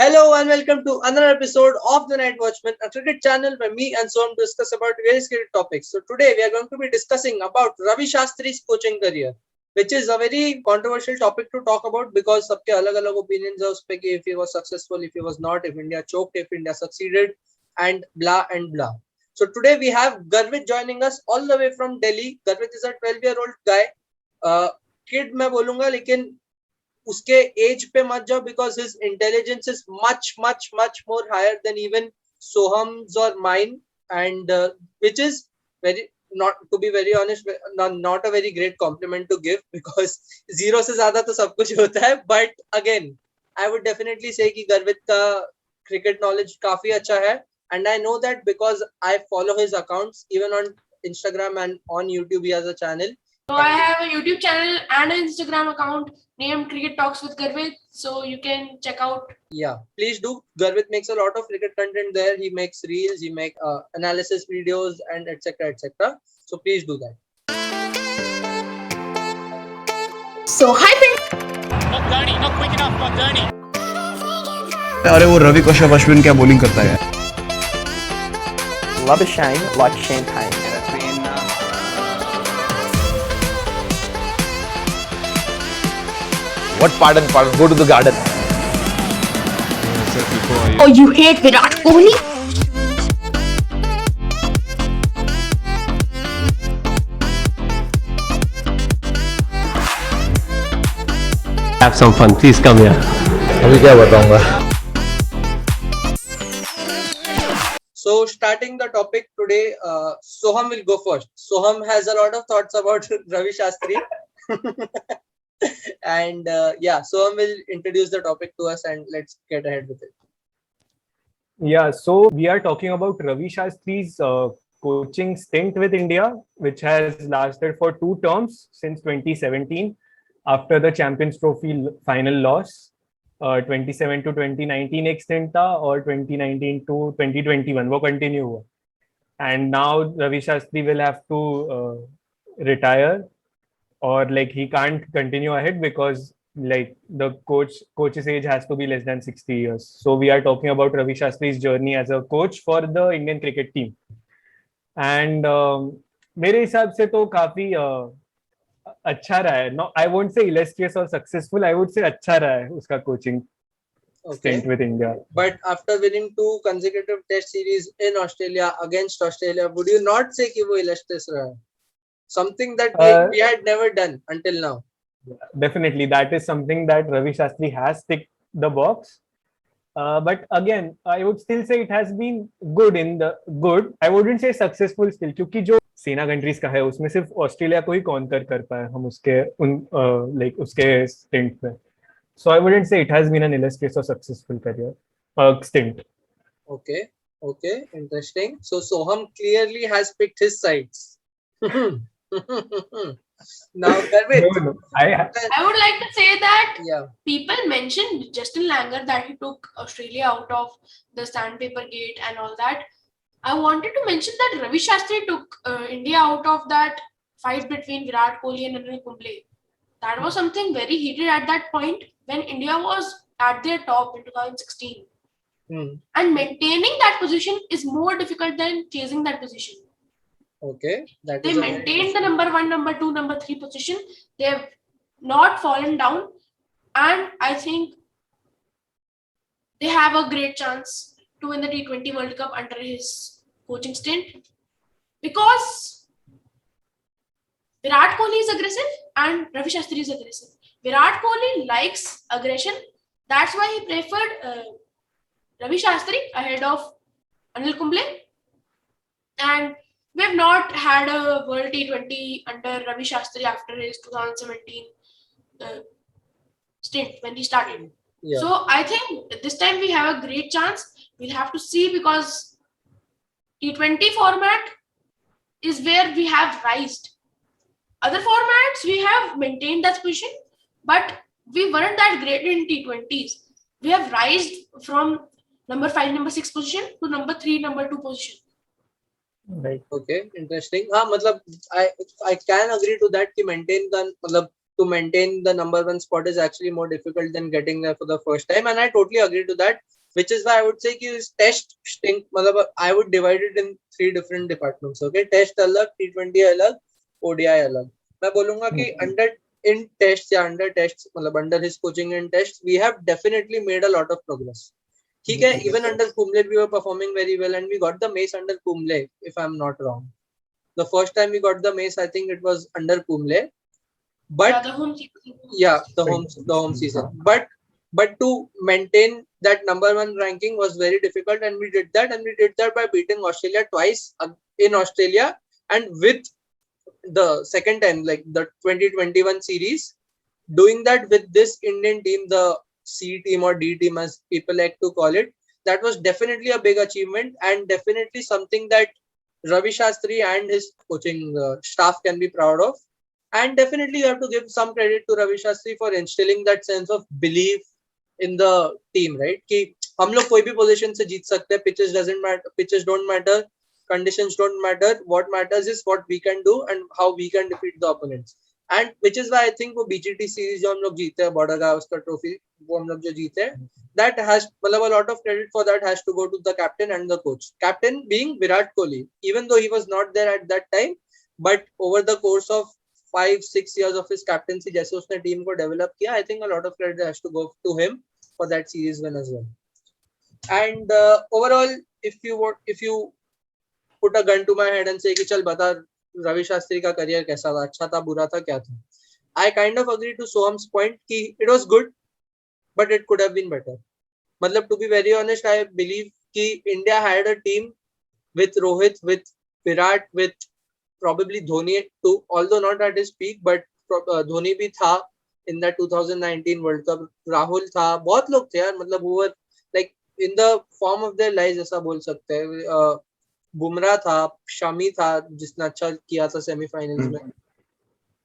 Hello and welcome to another episode of the Night Watchmen, a cricket channel where me and Soham discuss about various cricket topics. So today we are going to be discussing about Ravi Shastri's coaching career, which is a very controversial topic to talk about because सबके अलग-अलग opinions है उस पे कि if he was successful, if he was not, if India choked, if India succeeded, and blah and blah. So today we have Garvit joining us all the way from Delhi. Garvit is a 12-year-old guy. Kid मैं बोलूंगा लेकिन उसके as पे मत जाओ because his intelligence is much more higher than even Soham's or mine, and which is very, not to be very honest, not a very great compliment to give because zero से ज्यादा तो सब कुछ होता है. But again, I would definitely say कि गर्वित का cricket knowledge काफी अच्छा है, and I know that because I follow his accounts even on Instagram and on YouTube. He has a channel. So I have a YouTube channel and an Instagram account named Cricket Talks with Garvit, so you can check out. Yeah, please do. Garvit makes a lot of cricket content there. He makes reels, he makes analysis videos, and etc. etc. So please do that. So hi friends. Not Dhoni, not quick enough, not Dhoni. अरे वो रवि अश्विन क्या bowling करता है. Love a shame like champagne. What pardon? Go to the garden. Oh, you hate Virat Kohli? Have some fun. Please come here. अभी क्या बताऊंगा? So starting the topic today, Soham will go first. Soham has a lot of thoughts about Ravi Shastri. And Soham will introduce the topic to us and let's get ahead with it. Yeah, so we are talking about Ravi Shastri's coaching stint with India, which has lasted for 2 terms since 2017 after the Champions Trophy final loss. 2017 to 2019 एक stint था और 2019 to 2021 वो continue हुआ. And now Ravi Shastri will have to retire, or like he can't continue ahead because like the coach's age has to be less than 60 years. So we are talking about Ravi Shastri's journey as a coach for the Indian cricket team. And मेरे हिसाब से तो काफी अच्छा रहा है. No, I won't say illustrious or successful. I would say अच्छा रहा है उसका coaching stint with India. But after winning 2 consecutive Test series in Australia against Australia, would you not say कि वो illustrious रहा है? Something that we had never done until now. Definitely, that is something that Ravi Shastri has ticked the box. But again, I would still say it has been good. I wouldn't say successful still, क्योंकि जो SENA countries का है उसमें सिर्फ Australia को ही conquer कर पाए हम उसके स्टिंट में. So I wouldn't say it has been an illustrious or successful career stint. Okay, interesting. So Soham clearly has picked his sides. Now, Garvit, No. I would like to say that yeah, people mentioned Justin Langer that he took Australia out of the sandpaper gate and all that. I wanted to mention that Ravi Shastri took India out of that fight between Virat Kohli and Anil Kumble. That was something very heated at that point when India was at their top in 2016. And maintaining that position is more difficult than chasing that position. okay. They maintained the number 1, number 2, number 3 position. They have not fallen down, and I think they have a great chance to win the T20 World Cup under his coaching stint, because Virat Kohli is aggressive and Ravi Shastri is aggressive. Virat Kohli likes aggression. That's why he preferred Ravi Shastri ahead of Anil Kumble. And we have not had a World T20 under Ravi Shastri after his 2017 stint when he started. Yeah. So I think this time we have a great chance. We'll have to see, because T20 format is where we have rised. Other formats we have maintained that position, but we weren't that great in T20s. We have rised from number 5, number 6 position to number 3, number 2 position. Right. Okay, interesting. हाँ मतलब I can agree to that कि maintain का मतलब to maintain the number one spot is actually more difficult than getting there for the first time. And I totally agree to that, which is why I would say कि test stink, मतलब I would divide it in 3 different departments. Okay, test अलग, T20 अलग, ODI अलग. मैं बोलूँगा कि in tests या under tests, मतलब under his coaching in tests, we have definitely made a lot of progress. ठीक है, even under Kumble we were performing very well and we got the mace under Kumble, if I'm not wrong. The first time we got the mace, I think it was under Kumble. But the home season. Yeah, the home season. But to maintain that number one ranking was very difficult, and we did that, by beating Australia twice in Australia, and with the second time, like the 2021 series, doing that with this Indian team, the C team or D team as people like to call it, that was definitely a big achievement and definitely something that Ravi Shastri and his coaching staff can be proud of. And definitely you have to give some credit to Ravi Shastri for instilling that sense of belief in the team, right? कि हम लोग कोई भी position से जीत सकते हैं, pitches don't matter, conditions don't matter. What matters is what we can do and how we can defeat the opponents. And which is why I think वो BGT series जो हम लोग जीते हैं, Border Gavaskar Trophy वो हम लोग जो जीते हैं, that has मतलब a lot of credit for that has to go to the captain and the coach. Captain being Virat Kohli, even though he was not there at that time, but over the course of 5-6 years of his captaincy, जैसे उसने team को develop किया, I think a lot of credit has to go to him for that series win as well. And overall, if you put a gun to my head and say कि चल बता रवि शास्त्री का career कैसा था, अच्छा था, बुरा था, क्या था? I kind of agree to Soham's point कि it was good, but it could have been better. मतलब to be very honest, I believe कि India had a team with Rohit, with Virat, with probably Dhoni too, although not at his peak, but Dhoni भी था in that 2019 World Cup. Rahul था, बहुत लोग थे यार, मतलब who were like in the form of their lives ऐसा बोल सकते हैं. बुमराह था, शमी था जिसने अच्छा किया था सेमीफाइनल्स में.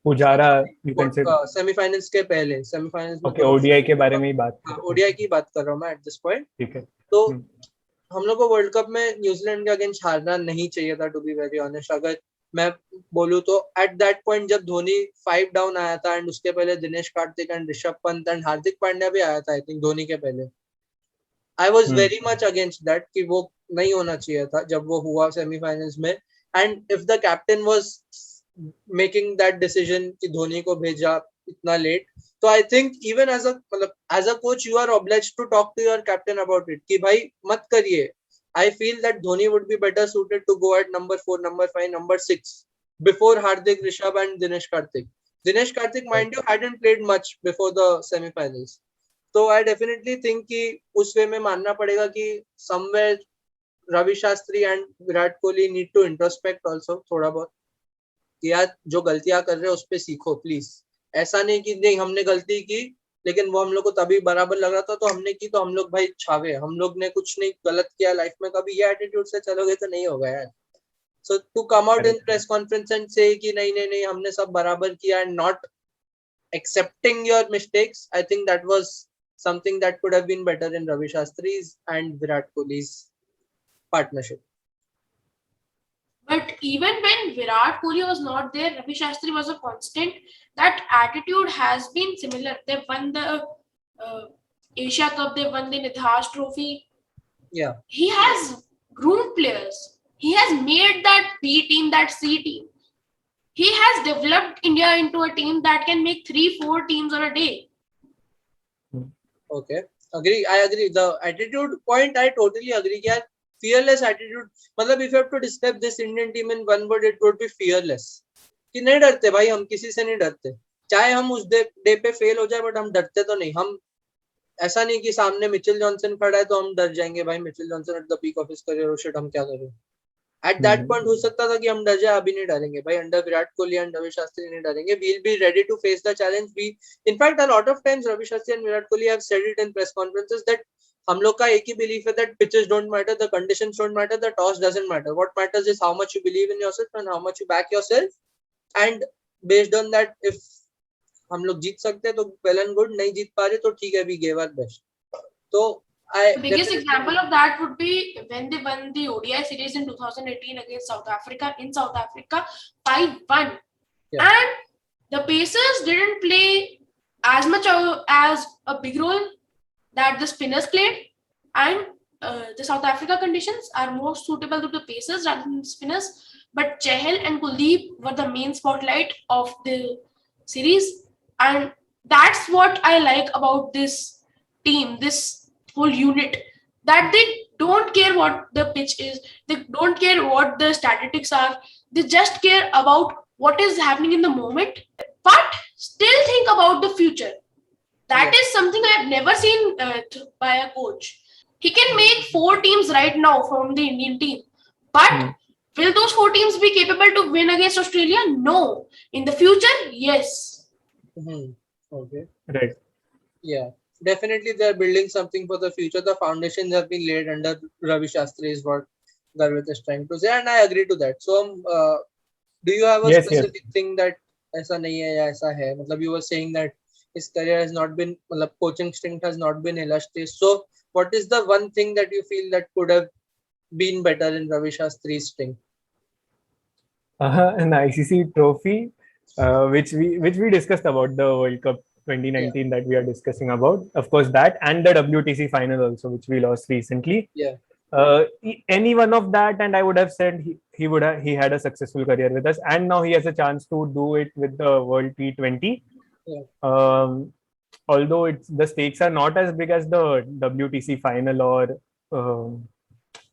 Pujara you can say. Semifinals के पहले, सेमीफाइनल्स में. Okay, ODI के बारे में ही बात. ODI की बात कर रहा हूँ मैं at this point. ठीक है. तो हम लोग को वर्ल्ड कप में न्यूजीलैंड के अगेंस्ट हारना नहीं चाहिए था, टू बी वेरी ऑनेस्ट. अगर मैं बोलूँ तो एट दैट पॉइंट जब धोनी 5 डाउन आया था एंड उसके पहले दिनेश कार्तिक एंड ऋषभ पंत एंड हार्दिक पांड्या भी आया था आई थिंक धोनी के पहले, I was very much against that कि वो नहीं होना चाहिए था जब वो हुआ सेमीफाइनल्स में. And if the captain was making that decision कि धोनी को भेजा इतना लेट, तो I think even as a coach you are obliged to talk to your captain about it कि भाई मत करिए. I feel that Dhoni would be better suited to go at number 4, number 5, number 6 before Hardik, Rishabh and Dinesh Karthik. Dinesh Karthik, mind you, hadn't played much before the semi-finals. So I definitely think कि उस वे में मानना पड़ेगा कि somewhere Ravi Shastri and Virat Kohli need to introspect also थोड़ा बहुत कि यार जो गलतियां कर रहे हो उस पे सीखो प्लीज. ऐसा नहीं कि नहीं हमने गलती की लेकिन वो हम लोग को तभी बराबर लग रहा था तो हमने की तो हम लोग भाई छावे, हम लोग ने कुछ नहीं गलत किया लाइफ में कभी, ये एटीट्यूड से चलोगे तो नहीं होगा यार. So to come out in press conference and say कि नहीं हमने सब बराबर किया and not accepting your mistakes, I think that was something that could have been better in Ravi Shastri's and Virat Kohli's partnership. But even when Virat Kohli was not there, Ravi Shastri was a constant. That attitude has been similar. They won the Asia Cup, they won the Nidhas Trophy. Yeah. He has groomed players. He has made that B team, that C team. He has developed India into a team that can make 3-4 teams on a day. Okay. I agree. The attitude point, I totally agree. Yeah. Fearless attitude. मतलब if you have to describe this Indian team in one word, it would be fearless. कि नहीं डरते भाई, हम किसी से नहीं डरते. चाहे हम उस डे पे फेल हो जाए, बट हम डरते तो नहीं. हम ऐसा नहीं कि सामने मिचेल जॉनसन खड़ा है तो हम डर जाएंगे भाई, Mitchell Johnson at the peak of his career, shit हम क्या करें. एट दैट पॉइंट हो सकता था कि हम डर जाए, अभी नहीं डरेंगे भाई. अंडर विराट कोहली एंड रवि शास्त्री नहीं डरेंगे. We will be ready to face the challenge. We in fact a lot of times Ravi Shastri and Virat Kohli have said it in press conferences that हम लोग का एक ही बिलीफ है that pitches don't matter, the conditions don't matter, the toss doesn't matter. What matters is how much you believe in yourself and how much you back yourself, and based on that if हम लोग जीत सकते हैं तो well and good, नहीं जीत पा रहे तो ठीक है, वी गिव आवर बेस्ट. तो The biggest example of that would be when they won the ODI series in 2018 against South Africa in South Africa 5-1. Yeah. And The Pacers didn't play as much as a big role that the spinners played, and the South Africa conditions are more suitable to the Pacers rather than the spinners. But Chahal and Kuldeep were the main spotlight of the series, and that's what I like about this team, this whole unit, that they don't care what the pitch is, they don't care what the statistics are, they just care about what is happening in the moment, but still think about the future. That is something I've never seen by a coach. He can make 4 teams right now from the Indian team, but will those 4 teams be capable to win against Australia? No. In the future, yes. Okay. Right. Yeah. Definitely, they're building something for the future. The foundations have been laid under Ravi Shastri, is what Garvit is trying to say, and I agree to that. So, do you have a Yes, specific thing that ऐसा नहीं है या ऐसा है? मतलब you were saying that his career has not been, मतलब coaching stint has not been illustrious. So, what is the one thing that you feel that could have been better in Ravi Shastri's stint? An ICC trophy, which we discussed about the World Cup 2019 that we are discussing about. Of course, that and the WTC final also, which we lost recently. Yeah. Any one of that, and I would have said he had a successful career with us, and now he has a chance to do it with the World T20. Yeah. Although the stakes are not as big as the WTC final or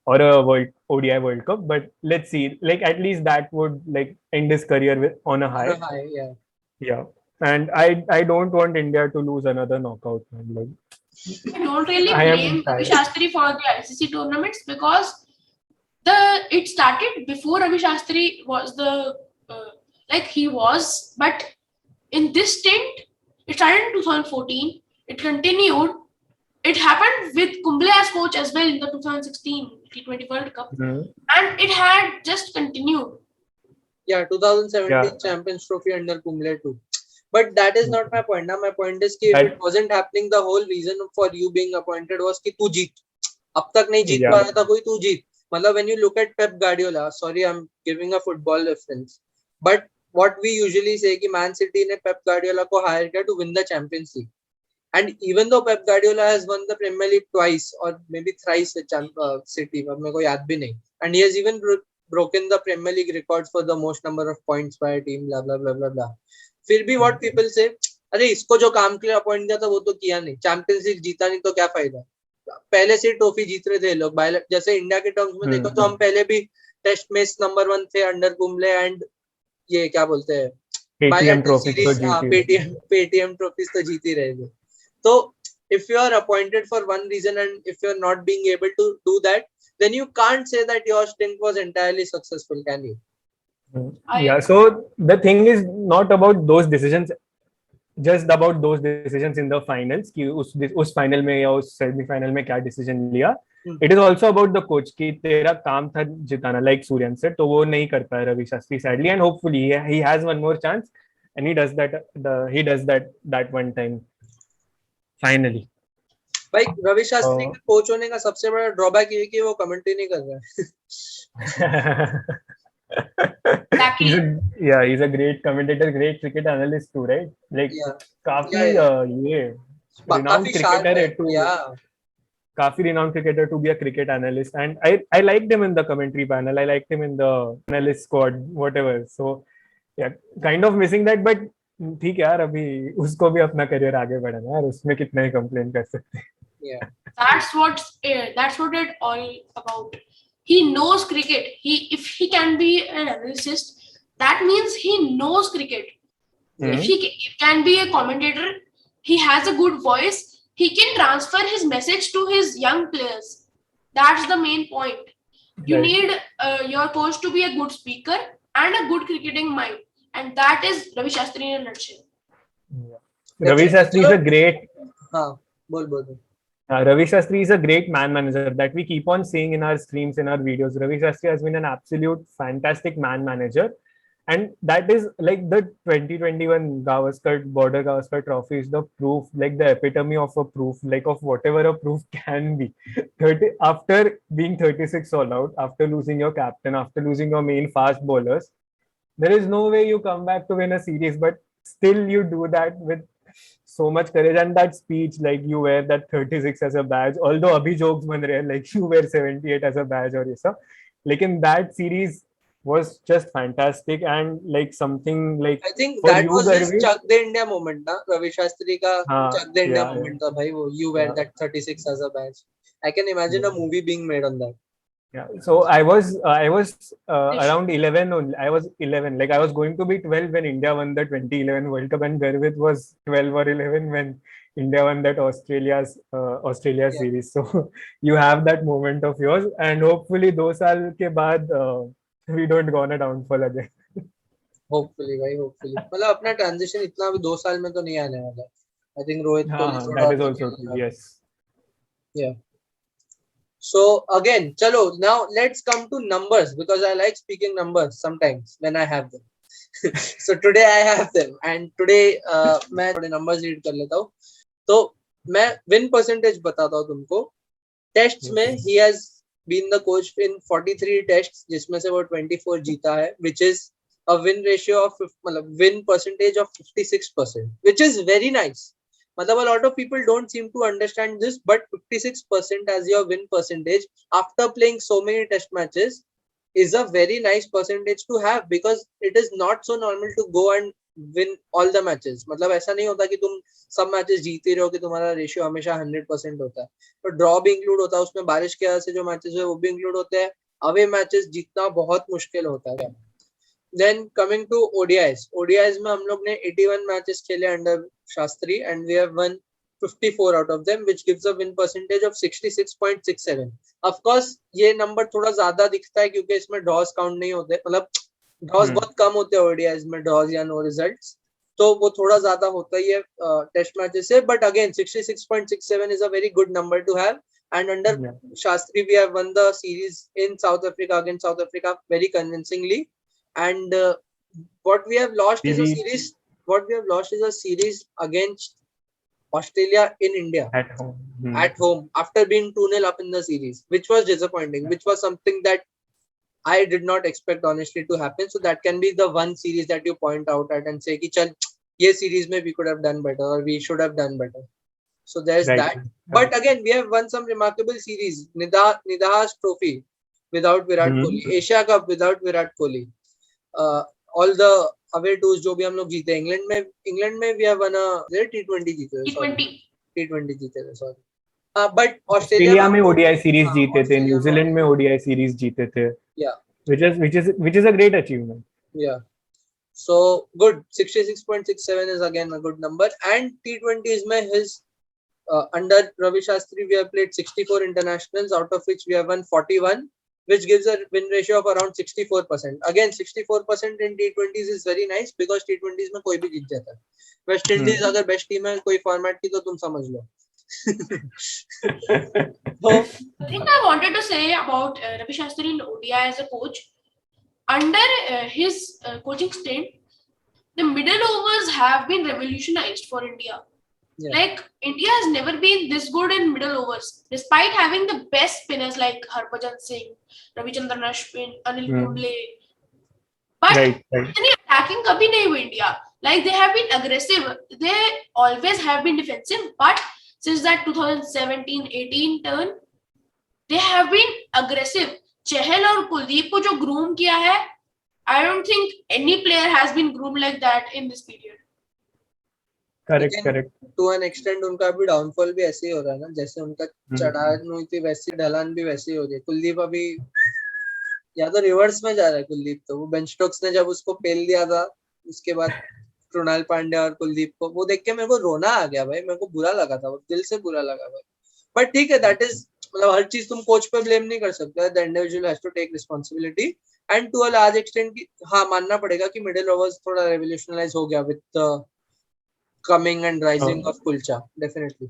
a ODI World Cup, but let's see. Like at least that would like end his career on a high. Yeah. Yeah, and I don't want India to lose another knockout. Like, I don't really I am blame Ravi tired. Shastri for the ICC tournaments because it started before Ravi Shastri was he was, but in this stint, it started in 2014. It continued. It happened with Kumble as coach as well in the 2016 T20 World Cup, and it had just continued. Yeah, 2017 Yeah. Champions Trophy under Kumble too. But that is not my point. Now my point is कि if it wasn't happening, the whole reason for you being appointed was कि तू जीत. अब तक नहीं जीत पा रहा था कोई, तू जीत. मतलब when you look at Pep Guardiola, sorry I'm giving a football reference, but what we usually say कि Man City ने Pep Guardiola को hire किया to win the Champions League. And even though Pep Guardiola has won the Premier League twice or maybe thrice with City, अब मेरे को याद भी नहीं, and he has even broken the Premier League records for the most number of points by a team, blah blah blah blah blah. फिर भी what people say, अरे इसको जो काम के लिए अपॉइंट किया था वो तो किया नहीं, चैंपियंस लीग जीता नहीं तो क्या फायदा. पहले से ट्रॉफी जीत रहे थे लोग. जैसे इंडिया के टर्म्स में देखो तो हम पहले भी टेस्ट मैच नंबर 1 थे अंडर कुंबले, एंड ये क्या बोलते हैं पेटीएम ट्रॉफीज तो जीत ही रहे थे. तो if you are appointed for one reason and if you are not being able to do that, then you can't say that your stint was entirely successful, can you? Yeah, so the thing is not about those decisions, just about those decisions in the finals कि उस final में या उस semi-final में क्या decision लिया. It is also about the coach कि तेरा काम था जिताना, like Suryan said, तो वो नहीं कर पाया Ravi Shastri sadly, and hopefully he has one more chance and he does that one time finally. भाई रवि शास्त्री के कोच होने का सबसे बड़ा ड्रॉबैक ये है कि वो कमेंट्री नहीं कर रहा है. He's a great commentator, great cricket analyst too, right? Like काफी renowned cricketer है काफी renowned cricketer to be a cricket analyst, and I liked him in the commentary panel, I liked him in the analyst squad, whatever. So yeah, kind of missing that, but ठीक है यार, अभी उसको भी अपना career आगे बढ़ाना है यार, उसमें कितना ही कंप्लेन कर सकते हैं. Yeah, that's what it all about. He knows cricket. If he can be an analyst, that means he knows cricket. If he can be a commentator, he has a good voice. He can transfer his message to his young players. That's the main point. You need your coach to be a good speaker and a good cricketing mind, and that is Ravi Shastri in a nutshell. Ravi Shastri is a great. बोल. Ravi Shastri is a great man manager that we keep on seeing in our streams, in our videos. Ravi Shastri has been an absolute fantastic man manager, and that is like the 2021 Border Gavaskar Trophy is the proof, like the epitome of a proof, like of whatever a proof can be. After being 36 all out, after losing your captain, after losing your main fast bowlers, there is no way you come back to win a series. But still you do that with so much courage, and that speech, like you wear that 36 as a badge, although abhi jokes ban rahe hain, like you wear 78 as a badge or ye sab, like in that series was just fantastic. And like something like I think for that you was his Garvi, Chak De India moment, na? Ravi Shastri ka हाँ, Chak De India yeah, moment tha bhai wo. You wear yeah, that 36 as a badge. I can imagine a movie being made on that. yeah. So I was around 11 only. I was 11. Like I was going to be 12 when India won the 2011 World Cup, and Garvit was 12 or 11 when India won that Australia Yeah. series. So you have that moment of yours, and hopefully 2 साल के बाद we don't go on a downfall again. Hopefully भाई, hopefully. मतलब अपना transition इतना अभी 2 साल में तो नहीं आने वाला. I think Rohit हाँ, Kohli हाँ, थोड़ा that और is खेल also true. लेगा. Yes. Yeah. So again, chalo, now let's come to numbers because I like speaking numbers sometimes when I have them. So today I have them, and today मैं थोड़े numbers read कर लेता हूँ. तो मैं win percentage बताता हूँ तुमको. Tests में he has been the coach in 43 tests, जिसमें से वो 24 जीता है, which is a win ratio of मतलब win percentage of 56%, which is very nice. मतलब a lot of people don't seem to understand this, but 56% as your win percentage after playing so many test matches is a very nice percentage to have, because it is not so normal to go and win all the matches. मतलब ऐसा नहीं होता कि तुम सब matches जीते रहो कि तुम्हारा रेशियो हमेशा 100% होता है. तो ड्रॉ भी इंक्लूड होता है उसमें, बारिश के वजह से जो मैचेस है वो भी इंक्लूड होते हैं. अवे मैचेस जीतना बहुत मुश्किल होता है. Then coming to ODIs में हम लोग ने 81 मैचेस खेले under Shastri, and we have won 54 out of them, which gives a win percentage of 66.67. Of course ये नंबर थोड़ा ज्यादा दिखता है क्योंकि इसमें ड्रॉज काउंट नहीं होते, मतलब ड्रॉज बहुत कम होते हैं ODIs में, ड्रॉज या नो रिजल्ट्स, तो वो थोड़ा ज्यादा होता ही है टेस्ट मैचेस से. But again 66.67 is a very good number to have. And under Shastri we have won the series in South Africa against South Africa very convincingly. And what we have lost is a series. What we have lost is a series against Australia in India At home. at home after being 2-0 up in the series, which was disappointing, which was something that I did not expect honestly to happen. So that can be the one series that you point out at and say ki chal ye series mein we could have done better, or we should have done better. So there's Right. that. But again, we have won some remarkable series. Nidahas Trophy without Virat Kohli, Asia Cup without Virat Kohli, all the away tours जो भी हम लोग जीते. England में we have won a T20 जीते थे, T20 जीते थे, sorry. But ऑस्ट्रेलिया में ओडीआई सीरीज जीते थे, Australia न्यूजीलैंड में ओडीआई सीरीज जीते थे. Yeah. which is a great achievement. Yeah. So good. 66.67 is again a good number. And T20s में his under Ravi Shastri we have played 64 internationals, out of which we have won 41, which gives a win ratio of around 64%. Again 64% in T20s is very nice because T20s में कोई भी जीत जाता है. West Indies अगर best team है कोई format की तो तुम समझ लो. The thing I wanted to say about Ravi Shastri in ODI as a coach, under his coaching stint, the middle overs have been revolutionized for India. Yeah. Like India has never been this good in middle overs, despite having the best spinners like Harbhajan Singh, Ravichandran Ashwin, Anil Kumble. But इतनी attacking कभी नहीं हुई India. Like they have been aggressive. They always have been defensive, but since that 2017-18 turn, they have been aggressive. चहल और कुलदीप को जो groom किया है, I don't think any player has been groomed like that in this period. Correct. To an extent उनका भी downfall भी ऐसे ही हो रहा है ना, जैसे उनका चढ़ान हुई थी वैसी ढलान भी वैसी हो रही है. कुलदीप अभी या तो रिवर्स में जा रहा है. कुलदीप तो वो बेन स्टोक्स ने जब उसको पेल दिया था, उसके बाद कृणाल पांड्या और कुलदीप को वो देख के मेरे को रोना आ गया भाई. मेरे को बुरा लगा था, वो दिल से बुरा लगा भाई. बट ठीक है, दैट इज मतलब हर चीज तुम कोच पे ब्लेम नहीं कर सकते. The individual has to take responsibility. And to a large extent की हाँ मानना पड़ेगा कि मिडिल ओवर्स थोड़ा रेवोल्यूशनलाइज हो गया with the coming and rising of kulcha. Definitely.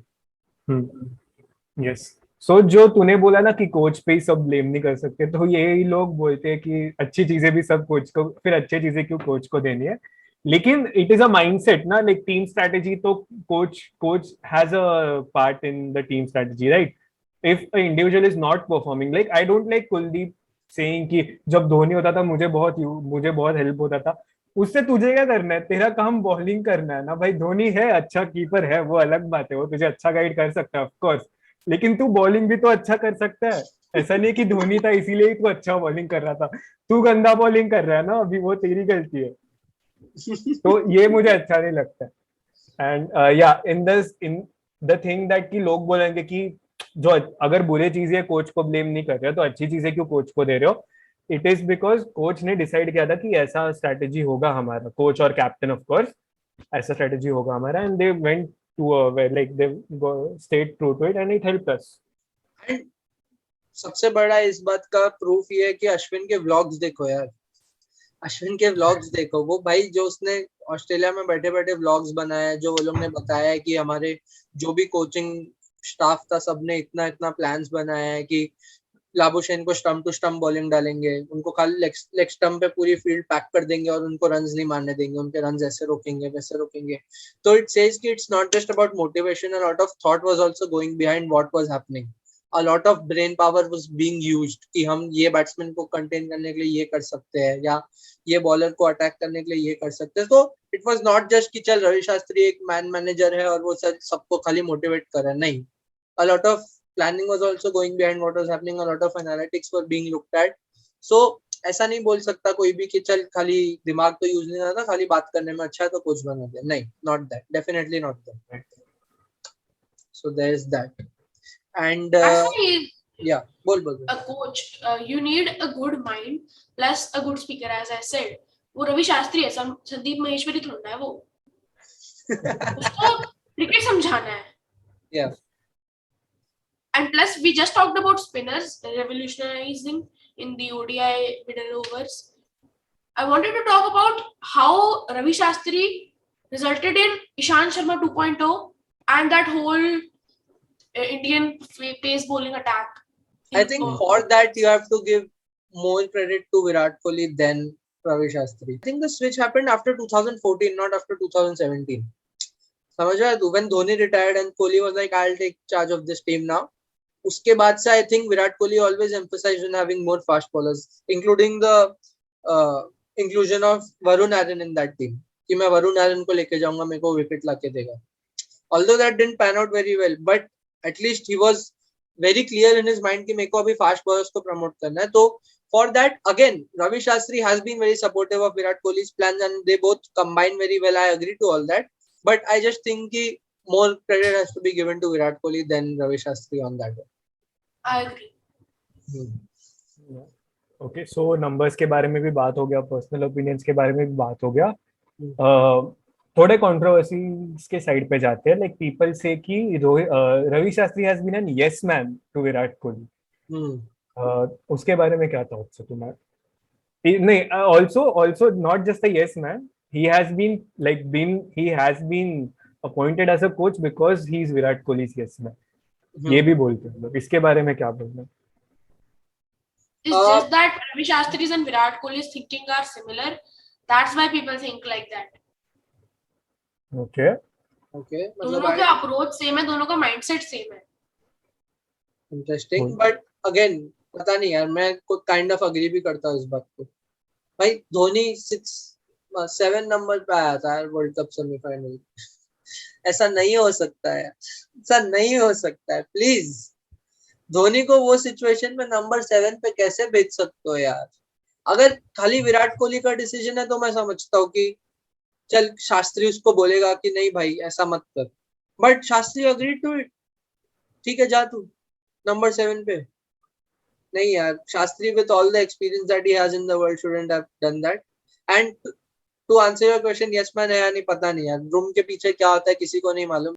Yes. So जो तूने बोला ना कि कोच पे ही सब ब्लेम नहीं कर सकते, तो यही लोग बोलते हैं कि अच्छी चीजें भी सब कोच को, फिर अच्छी चीजें क्यों कोच को देनी है. लेकिन इट इज अ माइंडसेट ना, लाइक टीम स्ट्रेटेजी तो coach has a part in the team strategy, right? If a individual is not performing, like I don't like Kuldeep saying कि जब धोनी होता था मुझे बहुत हेल्प होता था. उससे तुझे क्या करना है? तेरा काम बॉलिंग करना है ना भाई। धोनी है, अच्छा कीपर है, वो अलग बात है, वो तुझे अच्छा गाइड कर सकता है ऑफ कोर्स, लेकिन तू बॉलिंग भी तो अच्छा कर सकता है। ऐसा नहीं कि धोनी था इसीलिए ही तू अच्छा बॉलिंग कर रहा था। तू गंदा बॉलिंग कर रहा है ना अभी, वो तेरी गलती है। तो ये मुझे अच्छा नहीं लगता। एंड या इन द थिंग दैट कि लोग बोलेंगे कि जो अगर बुरी चीजें कोच को ब्लेम नहीं कर रहे हो तो अच्छी चीजें क्यों कोच को दे रहे हो? इट इज बिकॉज कोच ने डिसाइड किया था कि ऐसा स्ट्रेटेजी होगा हमारा, कोच और कैप्टन ऑफ कोर्स, ऐसा स्ट्रेटेजी होगा हमारा, and they went to like they stayed true to it and it helped us. एंड सबसे बड़ा इस बात का प्रूफ ये है कि अश्विन के व्लॉग्स देखो यार, अश्विन के व्लॉग्स देखो। वो भाई जो उसने ऑस्ट्रेलिया में बैठे बैठे व्लॉग्स बनाया है, जो वो लोग ने बताया है कि हमारे जो भी कोचिंग स्टाफ था सबने इतना इतना प्लान्स बनाया है कि लाबुशेन को स्टंप टू स्टंप बॉलिंग डालेंगे, उनको खाली लेग स्टंप पे पूरी फील्ड पैक कर देंगे और उनको रन्स नहीं मारने देंगे, उनके रन्स ऐसे रोकेंगे वैसे रोकेंगे। तो इट सेज कि it's not just about motivation, a lot of thought was also going behind what was happening, a lot of brain power was being used कि हम ये बैट्समैन को कंटेन करने के लिए ये कर सकते हैं या ये बॉलर को अटैक करने के लिए ये कर सकते हैं। तो इट वाज नॉट जस्ट कि चल रवि शास्त्री एक मैन मैनेजर है और वो सबको खाली मोटिवेट कर रहा है, नहीं। A lot of planning was also going behind what was happening, a lot of analytics were being looked at. So ऐसा नहीं बोल सकता कोई भी कि चल खाली दिमाग तो यूज नहीं करता, खाली बात करने में अच्छा है तो कोच बना दे, नहीं, not that, definitely not that. So there is that. And That's why yeah, बोल a coach, you need a good mind plus a good speaker, as I said. वो रवि शास्त्री है, संदीप महेश्वरी थोड़ा है वो। उसको क्रिकेट समझाना है। yeah. And plus, we just talked about spinners revolutionizing in the ODI middle overs. I wanted to talk about how Ravi Shastri resulted in Ishan Sharma 2.0 and that whole Indian pace bowling attack. I think for that you have to give more credit to Virat Kohli than Ravi Shastri. I think the switch happened after 2014, not after 2017. समझ रहा है तू? When Dhoni retired and Kohli was like, I'll take charge of this team now. उसके बाद से I think Virat Kohli always emphasized on having more fast bowlers, including the inclusion of Varun Aaron in that team. कि मैं वरुण आर्यन को लेके जाऊंगा, मेरे को विकेट लाके देगा. Although that didn't pan out very well, but at least he was very clear in his mind कि मेरे को अभी fast bowlers को promote करना है. तो for that again, Ravi Shastri has been very supportive of Virat Kohli's plans and they both combine very well. I agree to all that, but I just think कि more credit has to be given to Virat Kohli than Ravi Shastri on that one. I agree. Okay, so numbers के बारे में भी बात हो गया, personal opinions के बारे में भी बात हो गया. थोड़े कंट्रोवर्सीज के साइड पे जाते हैं. लाइक पीपल से कि Ravi Shastri has been an yes man to Virat Kohli. उसके बारे में क्या थॉट्स है तुम्हारे? नहीं, also not just a yes man, he has been appointed as a coach because he is Virat Kohli's yes man. ये भी बोलते हैं लोग. इसके बारे में क्या बोलना है? It's just that Ravi Shastri's and Virat Kohli's thinking are similar. That's why people think like that. Okay. दोनों का अप्रोच सेम है, दोनों का माइंडसेट सेम है. इंटरेस्टिंग, बट अगेन पता नहीं यार, मैं को काइंड ऑफ अग्री भी करता हूँ इस बात को. भाई धोनी 7 नंबर पे आया था वर्ल्ड कप सेमीफाइनल. ऐसा नहीं हो सकता है, ऐसा नहीं हो सकता है. प्लीज, धोनी को वो सिचुएशन में नंबर 7 पे कैसे भेज सकते हो यार? अगर खाली विराट कोहली का डिसीजन है तो मैं समझता हूँ कि चल शास्त्री उसको बोलेगा कि नहीं भाई ऐसा मत कर, but Shastri agree to it. ठीक है, जा तू नंबर 7 पे. नहीं यार, Shastri with all the experience that he has in the world shouldn't have done that. And to answer your question, yes man है या नहीं पता नहीं यार. रूम के पीछे क्या होता है किसी को नहीं मालूम.